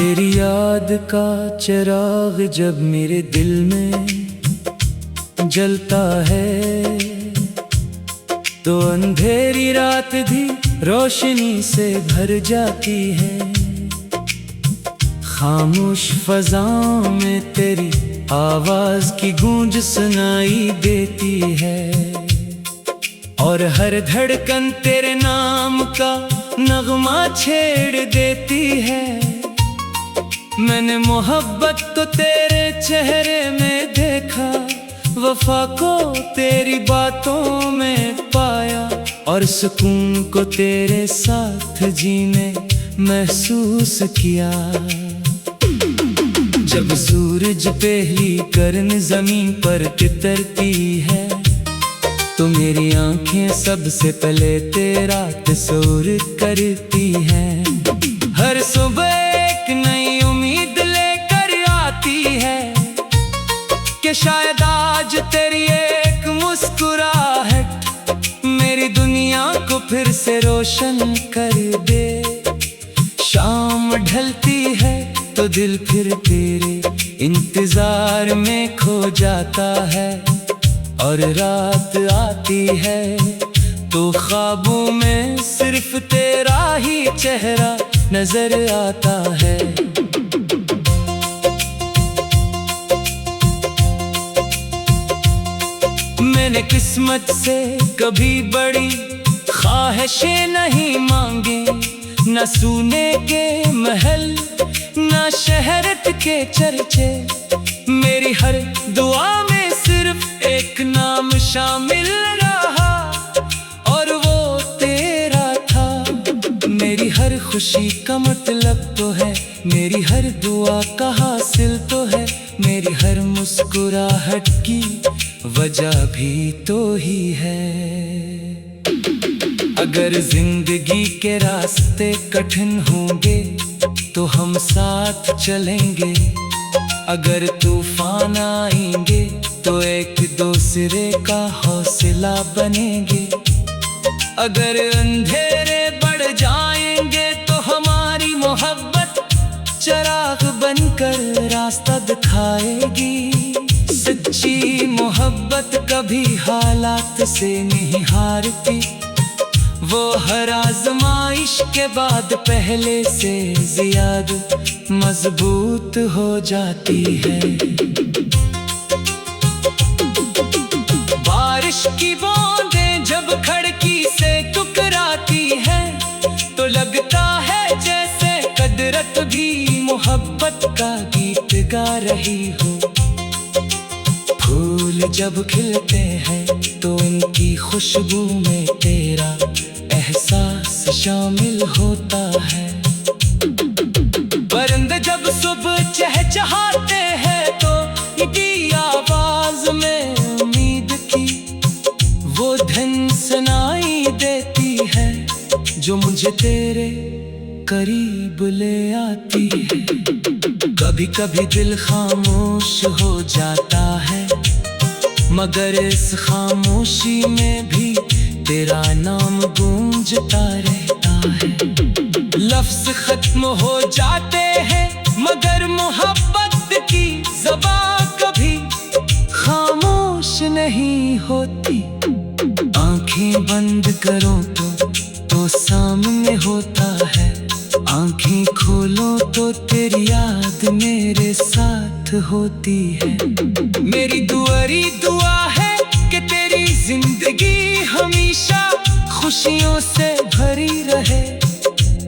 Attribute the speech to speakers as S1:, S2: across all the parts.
S1: तेरी याद का चिराग जब मेरे दिल में जलता है तो अंधेरी रात भी रोशनी से भर जाती है। खामोश फज़ाओं में तेरी आवाज की गूंज सुनाई देती है और हर धड़कन तेरे नाम का नगमा छेड़ देती है। मैंने मोहब्बत तो तेरे चेहरे में देखा, वफा को तेरी बातों में पाया और सुकून को तेरे साथ जीने महसूस किया। जब सूरज पहली किरण जमीन पर तितरती है तो मेरी आंखें सबसे पहले तेरा तस्वीर करती हैं। हर सुबह एक नई उम्मीद लेकर आती है कि शायद आज तेरी एक मुस्कुराहट मेरी दुनिया को फिर से रोशन कर दे। शाम ढलती है तो दिल फिर तेरे इंतजार में खो जाता है और रात आती है तो ख्वाबों में सिर्फ तेरा ही चेहरा नजर आता है। मैंने किस्मत से कभी बड़ी ख्वाहिशें नहीं मांगी, न सोने के महल न शहरत के चर्चे। मेरी हर दुआ में सिर्फ एक नाम शामिल रहा और वो तेरा था। मेरी हर खुशी का मतलब तो है, मेरी हर दुआ का हासिल तो है, मेरी हर मुस्कुराहट की वजह भी तो ही है। अगर जिंदगी के रास्ते कठिन होंगे तो हम साथ चलेंगे, अगर तूफान आएंगे तो एक दूसरे का हौसला बनेंगे, अगर अंधेरे बढ़ जाएंगे तो हमारी मोहब्बत चिराग बनकर रास्ता दिखाएगी। सच्ची मोहब्बत कभी हालात से नहीं हारती, वो हर आजमाइश के बाद पहले से ज्यादा मजबूत हो जाती है। बारिश की बूंदें जब खिड़की से टकराती है तो लगता है जैसे कुदरत भी मोहब्बत का गीत गा रही हो। फूल जब खिलते हैं तो उनकी खुशबू में तेरा एहसास शामिल होता है। परिंदे जब सुबह चहचहाते हैं तो इनकी आवाज में उम्मीद की वो धन सुनाई देती है जो मुझे तेरे करीब ले आती है। कभी कभी दिल खामोश हो जाता है मगर इस खामोशी में भी तेरा नाम गूंजता रहता है। लफ्ज खत्म हो जाते हैं मगर मोहब्बत की ज़बान कभी खामोश नहीं होती। आंखें बंद करो तो सामने होता है, आंखें खोलो तो तेरी याद मेरे साथ होती है। मेरी दुआ है कि तेरी जिंदगी हमेशा खुशियों से भरी रहे,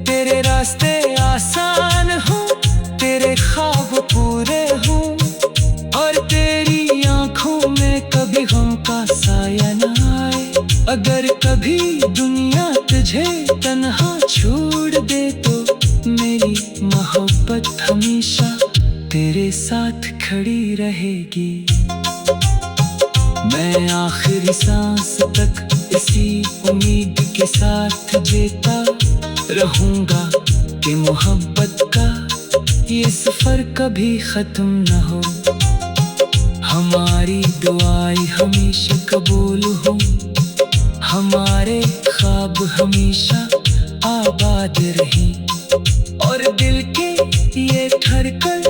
S1: तेरे रास्ते आसान हो, तेरे ख्वाब पूरे हो और तेरी आंखों में कभी गम का साया न आए। अगर कभी दुनिया तुझे तन्हा छोड़ दे तो मेरी मोहब्बत हमेशा तेरे साथ खड़ी रहेगी। मैं आखिरी सांस तक इसी उम्मीद के साथ जीता रहूंगा कि मोहब्बत का ये सफर कभी खत्म न हो। हमारी दुआएं हमेशा कबूल हो, हमारे ख्वाब हमेशा आबाद रही और और दिल के ये धड़कन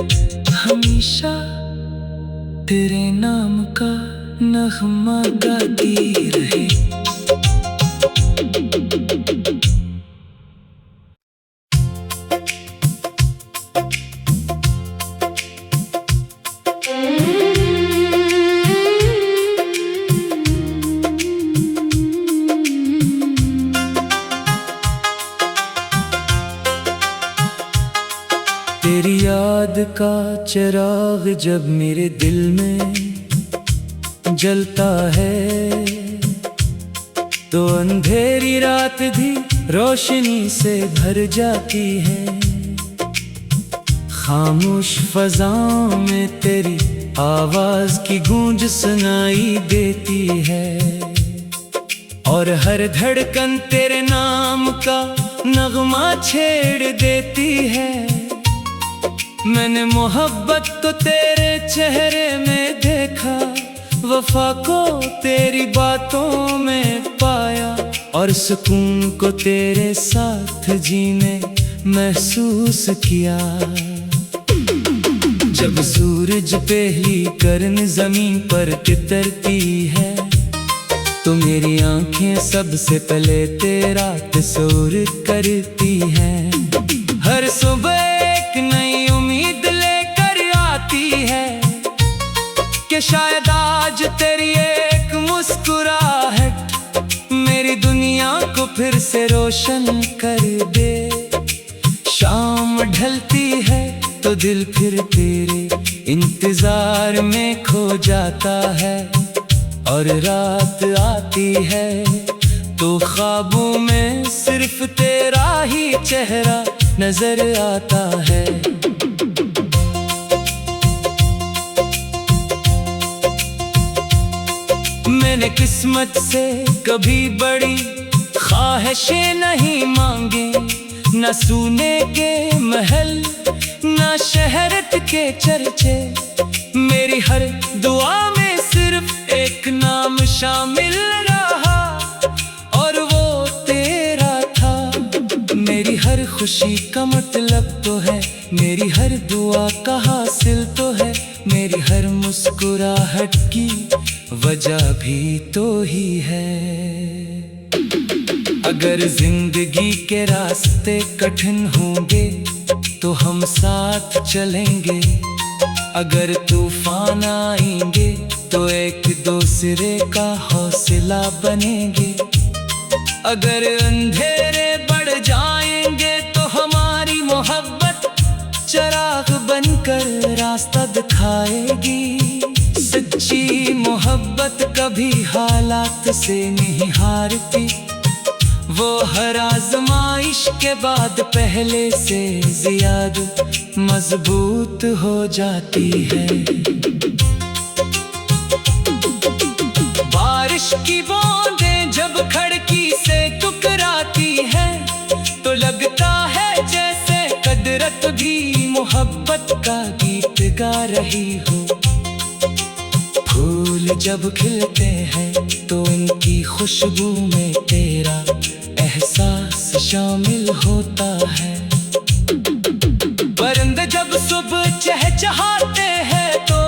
S1: हमेशा तेरे नाम का नगमा गाती रहे। तेरी याद का चिराग जब मेरे दिल में जलता है, तो अंधेरी रात भी रोशनी से भर जाती है। खामोश फज़ाओं में तेरी आवाज़ की गूंज सुनाई देती है, और हर धड़कन तेरे नाम का नगमा छेड़ देती है। मैंने मोहब्बत को तेरे चेहरे में देखा, वफा को तेरी बातों में पाया, और सुकून को तेरे साथ जीने महसूस किया। जब सूरज पहली किरण जमीन पर तितरती है, तो मेरी आंखें सबसे पहले तेरा तस्वीर करती हैं। हर सुबह एक नई उम्मीद लेकर आती है, कि शायद आज तेरी एक मुस्कुराहट मेरी दुनिया को फिर से रोशन कर दे। शाम ढलती है तो दिल फिर तेरे इंतजार में खो जाता है, और रात आती है तो ख्वाबों में सिर्फ तेरा ही चेहरा नजर आता है। मैंने किस्मत से कभी बड़ी ख्वाहिशें नहीं मांगे, न सोने के महल न शहरत के चर्चे। मेरी हर दुआ में सिर्फ एक नाम शामिल रहा, और वो तेरा था। मेरी हर खुशी का मतलब तो है, मेरी हर दुआ का हासिल तो है, मेरी हर मुस्कुराहट की वजह भी तो ही है। अगर जिंदगी के रास्ते कठिन होंगे तो हम साथ चलेंगे, अगर तूफान आएंगे तो एक दूसरे का हौसला बनेंगे, अगर अंधेरे बढ़ जाएंगे तो हमारी मोहब्बत चिराग बनकर रास्ता दिखाएगी। सच्ची मोहब्बत कभी हालात से नहीं हारती, वो हर आजमाइश के बाद पहले से ज्यादा मजबूत हो जाती है। बारिश की बूंदें जब खिड़की से टकराती है, तो लगता है जैसे कुदरत भी मोहब्बत का गीत गा रही हो। फूल जब खिलते हैं तो उनकी खुशबू में तेरा एहसास शामिल होता है। परिंदे जब सुबह चहचहाते हैं तो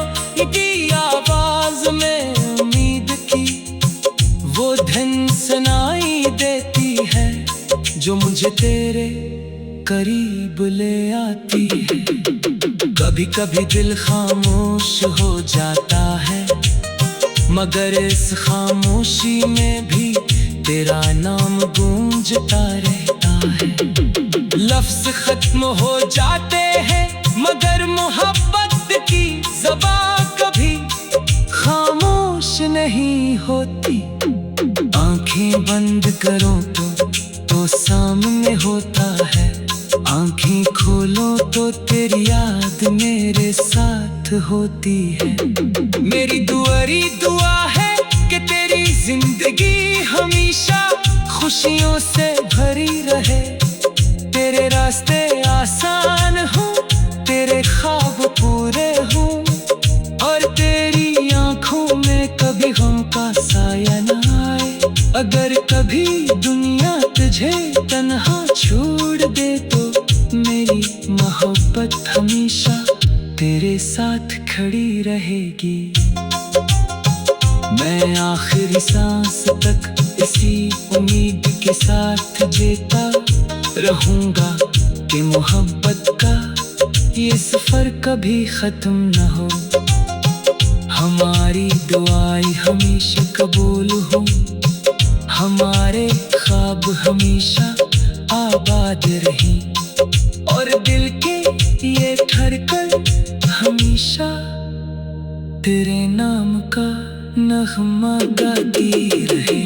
S1: इनकी आवाज में उम्मीद की वो धुन सुनाई देती है, जो मुझे तेरे करीब ले आती है। कभी कभी दिल खामोश हो जाता है, मगर इस खामोशी में भी तेरा नाम गूंजता रहता है। लफ्ज खत्म हो जाते हैं मगर मोहब्बत की ज़बान कभी खामोश नहीं होती। आंखें बंद करो तो सामने होता है, आंखें खोलो तो तेरी याद मेरे साथ होती है। मेरी दुआ है कि तेरी जिंदगी हमेशा खुशियों से भरी रहे, तेरे रास्ते आसान हो, तेरे ख्वाब पूरे हो, और तेरी आंखों में कभी गम का साया न आए। अगर कभी दुनिया तुझे तन्हा छोड़ दे तो मेरी मोहब्बत हमेशा तेरे साथ खड़ी रहेगी। मैं आखिरी सांस तक इसी उम्मीद के साथ जीता रहूंगा कि मोहब्बत का ये सफर कभी खत्म न हो। हमारी दुआएं हमेशा कबूल हो, हमारे ख्वाब हमेशा आबाद रही, और दिल के ये धड़कन हमेशा तेरे नाम का नगमा गाती रहे।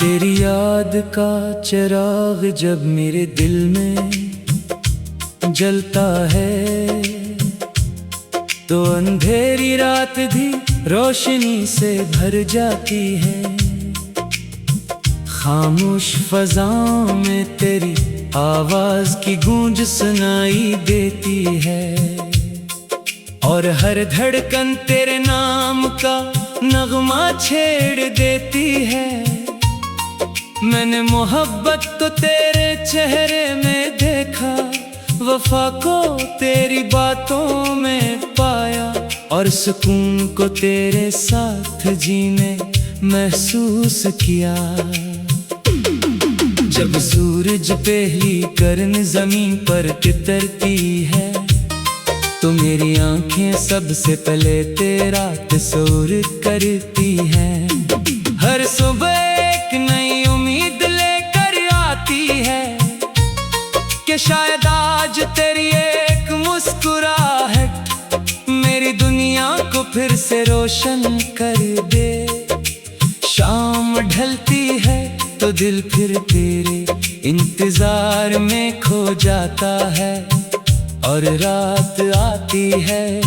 S1: तेरी याद का चिराग जब मेरे दिल में जलता है, तो अंधेरी रात भी रोशनी से भर जाती है। खामोश फज़ाओं में तेरी आवाज़ की गूंज सुनाई देती है, और हर धड़कन तेरे नाम का नगमा छेड़ देती है। मैंने मोहब्बत को तेरे चेहरे में देखा, वफा को तेरी बातों में पाया, और सुकून को तेरे साथ जीने महसूस किया। जब सूरज पहली किरण ज़मीन पर तितरती है, तो मेरी आंखें सबसे पहले तेरा तस्वीर करती हैं। हर सुबह एक नई उम्मीद लेकर आती है कि शायद आज तेरी एक मुस्कुराहट मेरी दुनिया को फिर से रोशन कर दे। शाम ढलती है तो दिल फिर तेरे इंतजार में खो जाता है, और रात आती है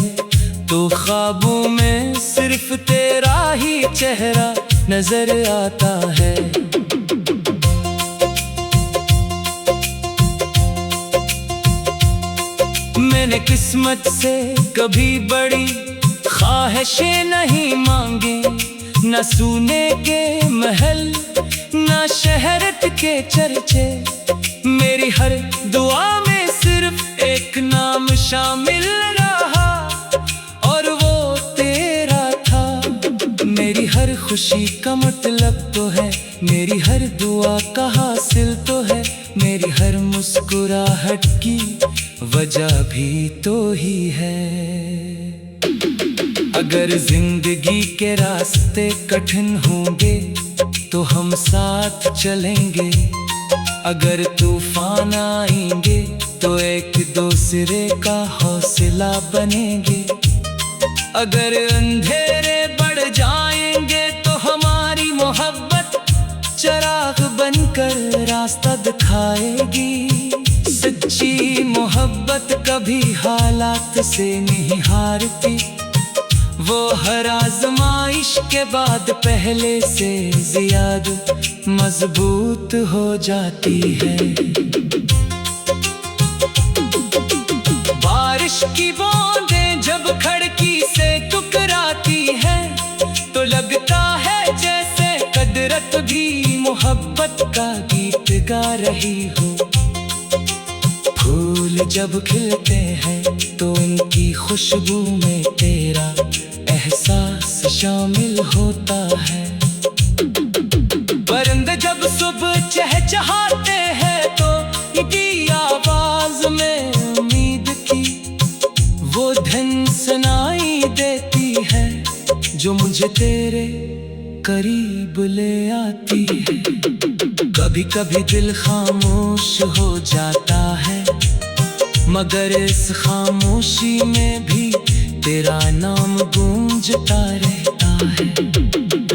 S1: तो ख्वाबों में सिर्फ तेरा ही चेहरा नजर आता है। मैंने किस्मत से कभी बड़ी ख्वाहिशें नहीं मांगी, न सोने के महल न शहरत के चर्चे। मेरी हर दुआ में सिर्फ एक नाम शामिल रहा, और वो तेरा था। मेरी हर खुशी का मतलब तो है, मेरी हर दुआ का हासिल तो है, मेरी हर मुस्कुराहट की वजह भी तो ही है। अगर जिंदगी के रास्ते कठिन होंगे तो हम साथ चलेंगे, अगर तूफान आएंगे तो एक दूसरे का हौसला बनेंगे, अगर अंधेरे बढ़ जाएंगे तो हमारी मोहब्बत चिराग बनकर रास्ता दिखाएगी। सच्ची मोहब्बत कभी हालात से नहीं हारती, वो हर आजमाइश के बाद पहले से ज्यादा मजबूत हो जाती है। बारिश की बूंदें जब खिड़की से टकराती है, तो लगता है जैसे कुदरत भी मोहब्बत का गीत गा रही हो। फूल जब खिलते हैं तो उनकी खुशबू में तेरा एहसास शामिल होता है। परिंदे जब सुबह चहचहाते हैं तो इनकी आवाज में उम्मीद की वो धुन सुनाई देती है, जो मुझे तेरे करीब ले आती है। कभी कभी दिल खामोश हो जाता है, मगर इस खामोशी में भी तेरा नाम गूंजता रहता है।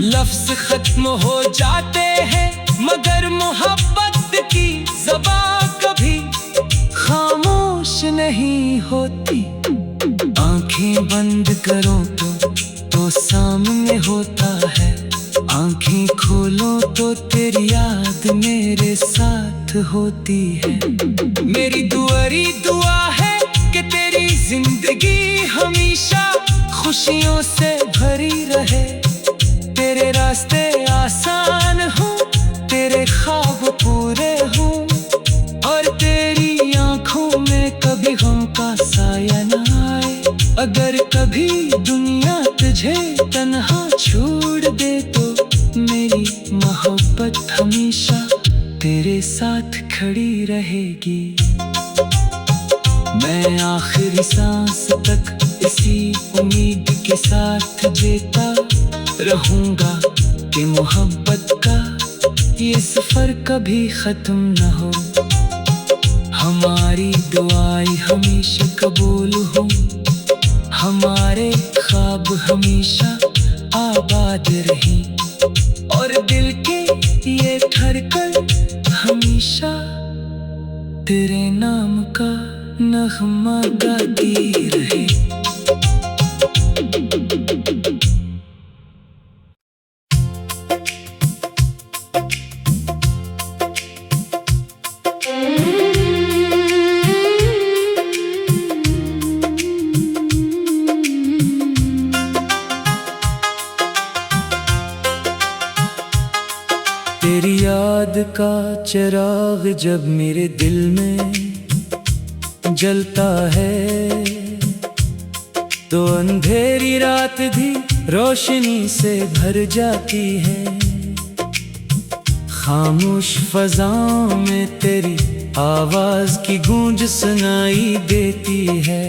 S1: लफ्ज खत्म हो जाते हैं मगर मोहब्बत की ज़बान कभी खामोश नहीं होती। आंखें बंद करो तो सामने होता है, आंखें खोलो तो तेरी याद मेरे साथ होती है। मेरी दुआ है कि तेरी जिंदगी हमेशा खुशियों से भरी रहे। तेरे रास्ते आसान हो, तेरे ख्वाब पूरे हो, और तेरी आंखों में कभी गम का साया न आए। अगर कभी दुनिया तुझे तन्हा छोड़ दे तो मेरी मोहब्बत हमेशा तेरे साथ खड़ी रहेगी। मैं आखिरी सांस तक इसी उम्मीद के साथ जीता रहूंगा कि मोहब्बत का ये सफर कभी खत्म न हो। हमारी दुआएं हमेशा कबूल हो, हमारे ख्वाब हमेशा आबाद रही, और दिल के ये धड़कन हमेशा तेरे नाम का नगमा गाती रहे। तेरी याद का चिराग जब मेरे दिल में जलता है तो अंधेरी रात भी रोशनी से भर जाती है। खामोश फज़ाओं में तेरी आवाज की गूंज सुनाई देती है,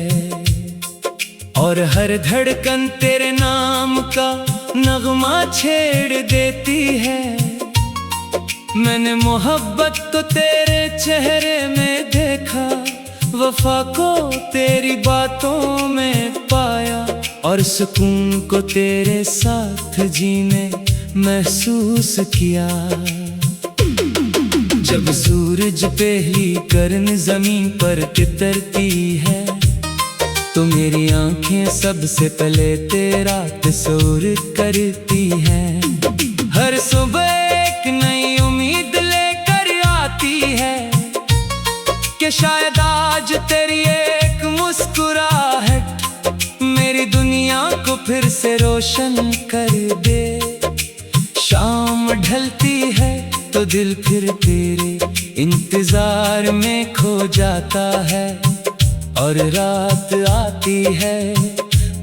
S1: और हर धड़कन तेरे नाम का नगमा छेड़ देती है। मैंने मोहब्बत तो तेरे चेहरे में देखा, वफा को तेरी बातों में पाया, और सुकून को तेरे साथ जीने महसूस किया। जब सूरज पहली किरण जमीन पर तितरती है तो मेरी आंखें सबसे पहले तेरा तस्वीर करती हैं। हर सुबह एक नई उम्मीद लेकर आती है कि शायद आज तेरी एक मुस्कुराहट मेरी दुनिया को फिर से रोशन कर दे। शाम ढलती है तो दिल फिर तेरे इंतजार में खो जाता है, और रात आती है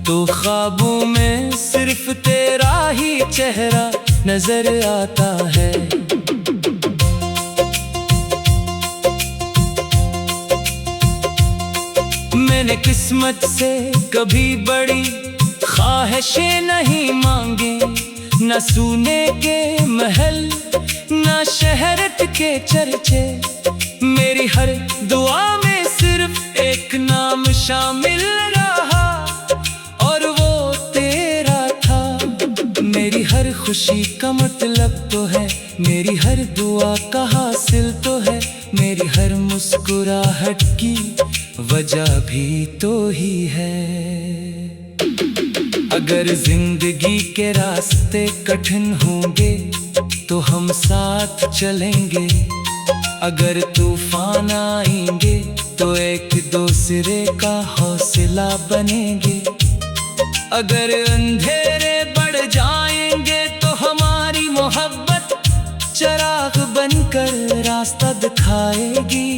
S1: तो ख्वाबों में सिर्फ तेरा ही चेहरा नजर आता है। मैंने किस्मत से कभी बड़ी ख्वाहिशें नहीं मांगी, न सोने के महल न शहरत के चर्चे। मेरी हर दुआ में सिर्फ एक नाम शामिल रहा, और वो तेरा था। मेरी हर खुशी का मतलब तो है, मेरी हर दुआ का हासिल तो है, मेरी हर मुस्कुराहट की वजह भी तो ही है। अगर जिंदगी के रास्ते कठिन होंगे तो हम साथ चलेंगे, अगर तूफान आएंगे तो एक दूसरे का हौसला बनेंगे, अगर अंधेरे बढ़ जाएंगे तो हमारी मोहब्बत चिराग बनकर रास्ता दिखाएगी।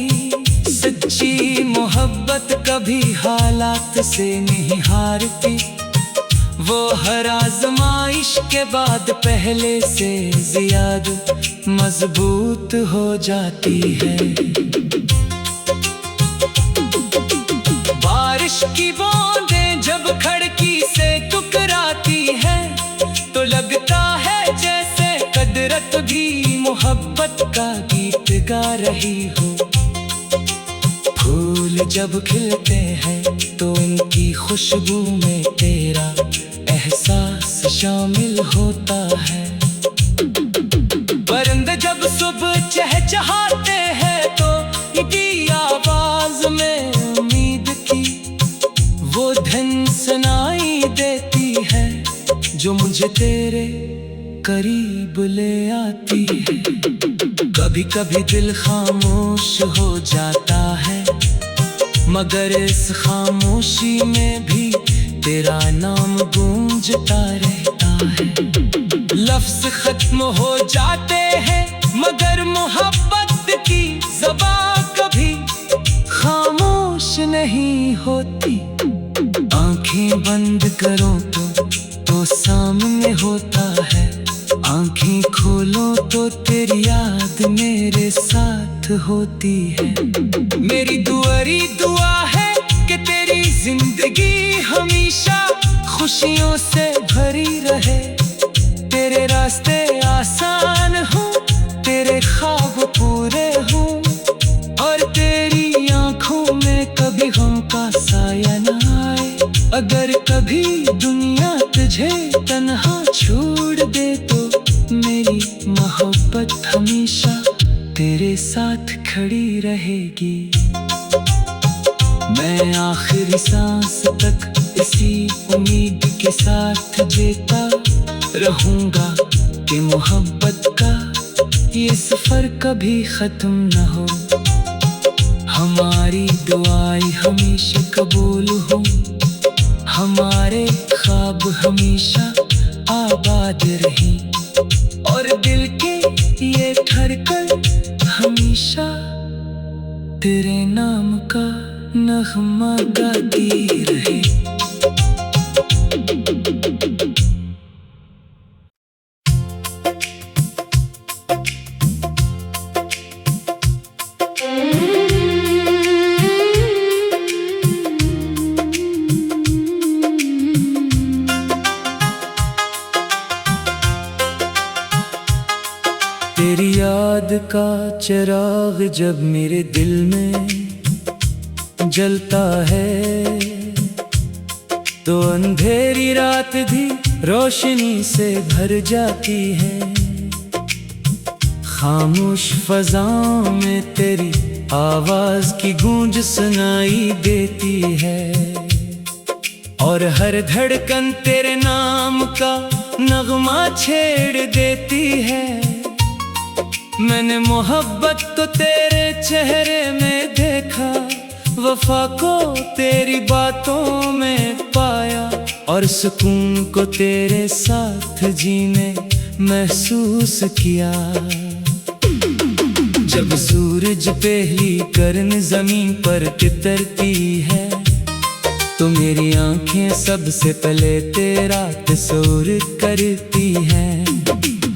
S1: सच्ची मोहब्बत कभी हालात से नहीं हारती, वो हर आजमाइश के बाद पहले से ज्यादा मजबूत हो जाती है। बारिश की बूंदें जब खिड़की से टकराती है तो लगता है जैसे कुदरत भी मोहब्बत का गीत गा रही हो। फूल जब खिलते हैं तो उनकी खुशबू में तेरा एहसास शामिल होता है। परिंदे जब सुबह चहचहाते हैं तो इनकी आवाज में उम्मीद की वो धुन सुनाई देती है जो मुझे तेरे करीब ले आती है। कभी कभी दिल खामोश हो जाता है, मगर इस खामोशी में भी तेरा नाम गूंजता रहता है। लफ्ज खत्म हो जाते हैं, मगर मोहब्बत की ज़बान कभी खामोश नहीं होती। आंखें बंद करो तो सामने होता है, आंखें खोलो तो तेरी याद मेरे साथ होती है। मेरी दुआ है कि तेरी जिंदगी हमेशा खुशियों से भरी रहे, तेरे रास्ते आसान हो, तेरे ख्वाब पूरे हो, और तेरी आंखों में कभी गम का साया न आए। अगर कभी दुनिया तुझे तन्हा छोड़ दे तो मेरी मोहब्बत हमेशा तेरे साथ खड़ी रहेगी। मैं आखिरी सांस तक इसी उम्मीद के साथ जीता रहूंगा कि मोहब्बत का ये सफर कभी खत्म न हो। हमारी दुआएं हमेशा कबूल हो, हमारे ख्वाब हमेशा आबाद रही, और दिल के ये धड़कन हमेशा तेरे नाम का नगमा गाती रहे। तेरी याद का चिराग जब मेरे दिल में जलता है, तो अंधेरी रात भी रोशनी से भर जाती है। खामोश फज़ाओं में तेरी आवाज़ की गूंज सुनाई देती है, और हर धड़कन तेरे नाम का नगमा छेड़ देती है। मैंने मोहब्बत तो तेरे चेहरे में देखा, वफा को तेरी बातों में पाया, और सुकून को तेरे साथ जीने महसूस किया। जब सूरज पहली किरण जमीन पर तितरती है, तो मेरी आंखें सबसे पहले तेरा तस्वीर करती हैं।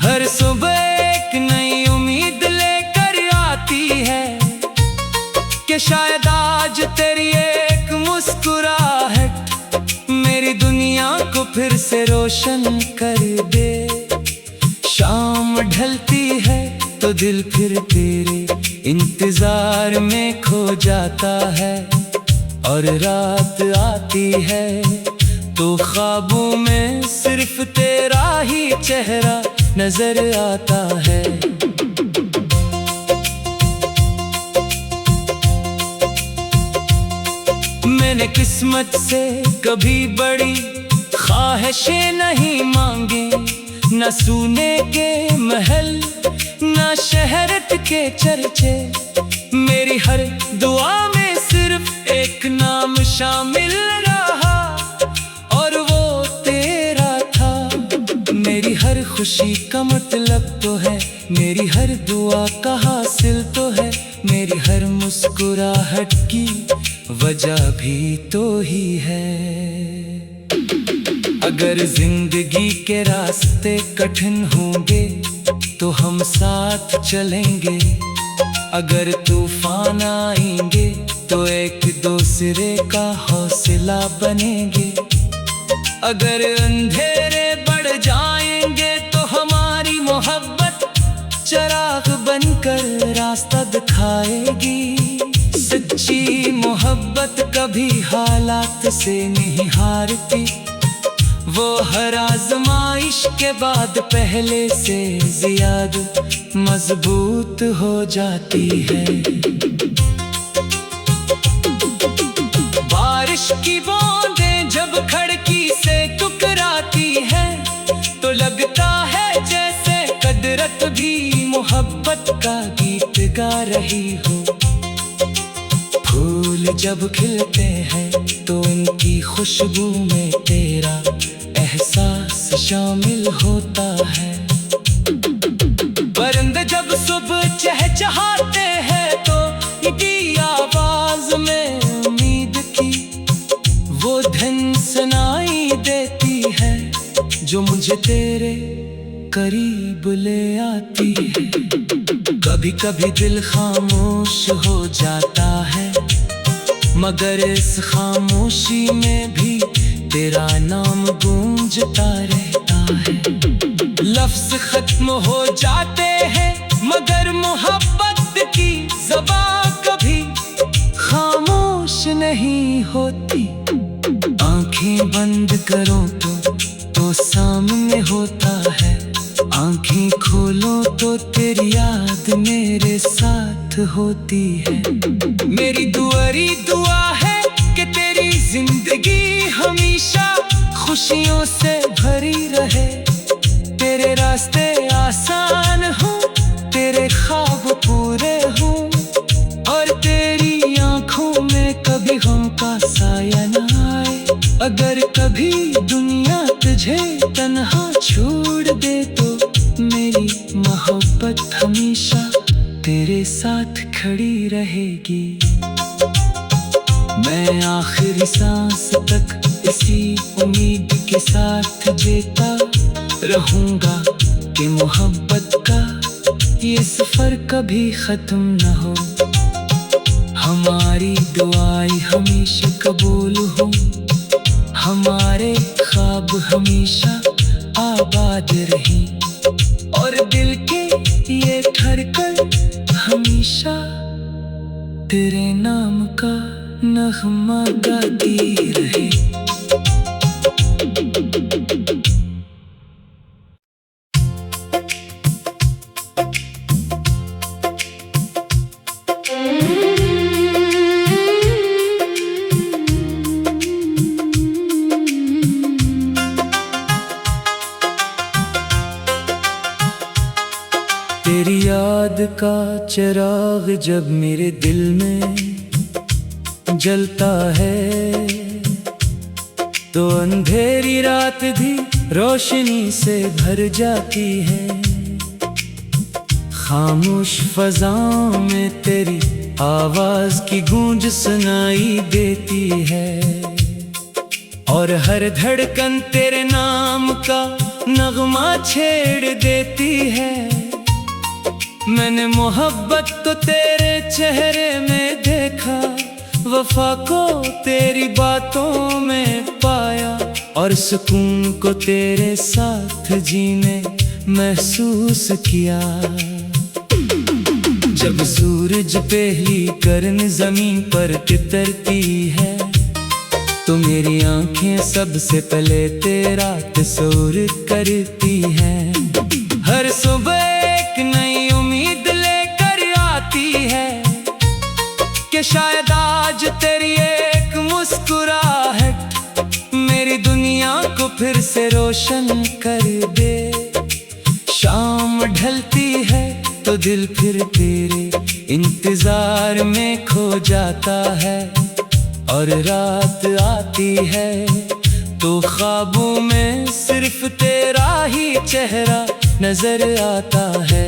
S1: हर सुबह एक नई उम्मीद लेकर आती है कि शायद आज तेरी एक मुस्कुराहट मेरी दुनिया को फिर से रोशन कर दे। शाम ढलती है तो दिल फिर तेरे इंतजार में खो जाता है, और रात आती है तो ख्वाबों में सिर्फ तेरा ही चेहरा नजर आता है। मैंने किस्मत से कभी बड़ी ख्वाहिशें नहीं मांगी, न सोने के महल न शहरत के चर्चे। मेरी हर दुआ में सिर्फ एक नाम शामिल रहा, और वो तेरा था। मेरी हर खुशी का मतलब तो है, मेरी हर दुआ का हासिल तो है, मेरी हर मुस्कुराहट की वजह भी तो ही है। अगर जिंदगी के रास्ते कठिन होंगे तो हम साथ चलेंगे, अगर तूफान आएंगे तो एक दूसरे का हौसला बनेंगे, अगर अंधेरे बढ़ जाएंगे तो हमारी मोहब्बत चिराग बनकर रास्ता दिखाएगी। सच्ची मोहब्बत कभी हालात से नहीं हारती, वो हर आजमाइश के बाद पहले से ज्यादा मजबूत हो जाती है। बारिश की बूंदें जब खिड़की से टकराती है तो लगता है जैसे फितरत भी मोहब्बत का गीत गा रही हो। फूल जब खिलते हैं तो उनकी खुशबू में तेरा एहसास शामिल होता है। परिंदे जब सुबह चहचहाते हैं तो इनकी आवाज में उम्मीद की वो धुन सुनाई देती है जो मुझे तेरे करीब ले आती है। कभी कभी दिल खामोश हो जाता है, मगर इस खामोशी में भी तेरा नाम गूंजता रहता है। लफ्ज खत्म हो जाते हैं मगर मोहब्बत की ज़बान कभी खामोश नहीं होती। आंखें बंद करो तो सामने होता है, आंखें खोलो तो तेरी याद मेरे साथ होती है। मेरी दुआ है कि तेरी जिंदगी हमेशा खुशियों से भरी रहे। तेरे रास्ते आसान हो, तेरे ख्वाब पूरे हो और तेरी आंखों में कभी गम का साया न आए। अगर कभी दुनिया तुझे तन्हा छोड़ दे तो मेरी मोहब्बत हमेशा तेरे साथ खड़ी रहेगी। मैं आखिरी सांस तक इसी उम्मीद के साथ जीता रहूंगा कि मोहब्बत का ये सफर कभी खत्म न हो। हमारी दुआएं हमेशा कबूल हो, हमारे ख्वाब हमेशा आबाद रही और दिल के ये धड़कन हमेशा तेरे नाम का नगमा गाती रहे। तेरी याद का चिराग जब मेरे दिल में जलता है तो अंधेरी रात भी रोशनी से भर जाती है। खामोश फज़ाओं में तेरी आवाज की गूंज सुनाई देती है और हर धड़कन तेरे नाम का नगमा छेड़ देती है। मैंने मोहब्बत तो तेरे चेहरे में देखा, वफा को तेरी बातों में पाया और सुकून को तेरे साथ जीने महसूस किया। जब सूरज पहली किरण जमीन पर तितरती है तो मेरी आंखें सबसे पहले तेरा तस्वीर करती हैं। हर सुबह एक नई उम्मीद लेकर आती है कि शायद आज तेरी एक मुस्कुराहट मेरी दुनिया को फिर से रोशन कर दे। शाम ढलती है तो दिल फिर तेरे इंतजार में खो जाता है और रात आती है तो ख्वाबों में सिर्फ तेरा ही चेहरा नजर आता है।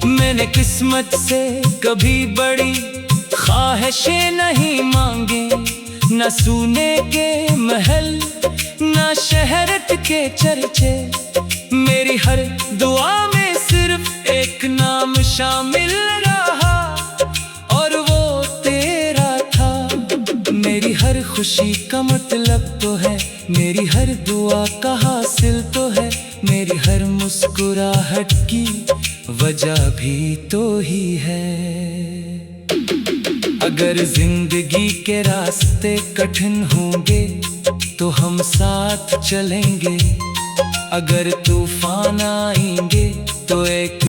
S1: मैंने किस्मत से कभी बड़ी ख्वाहिशें नहीं मांगी, न सोने के महल न शहरत के चर्चे। मेरी हर दुआ में सिर्फ एक नाम शामिल रहा और वो तेरा था। मेरी हर खुशी का मतलब तो है, मेरी हर दुआ का हासिल तो है, मेरी हर मुस्कुराहट की वजह भी तो ही है। अगर जिंदगी के रास्ते कठिन होंगे तो हम साथ चलेंगे, अगर तूफान आएंगे तो एक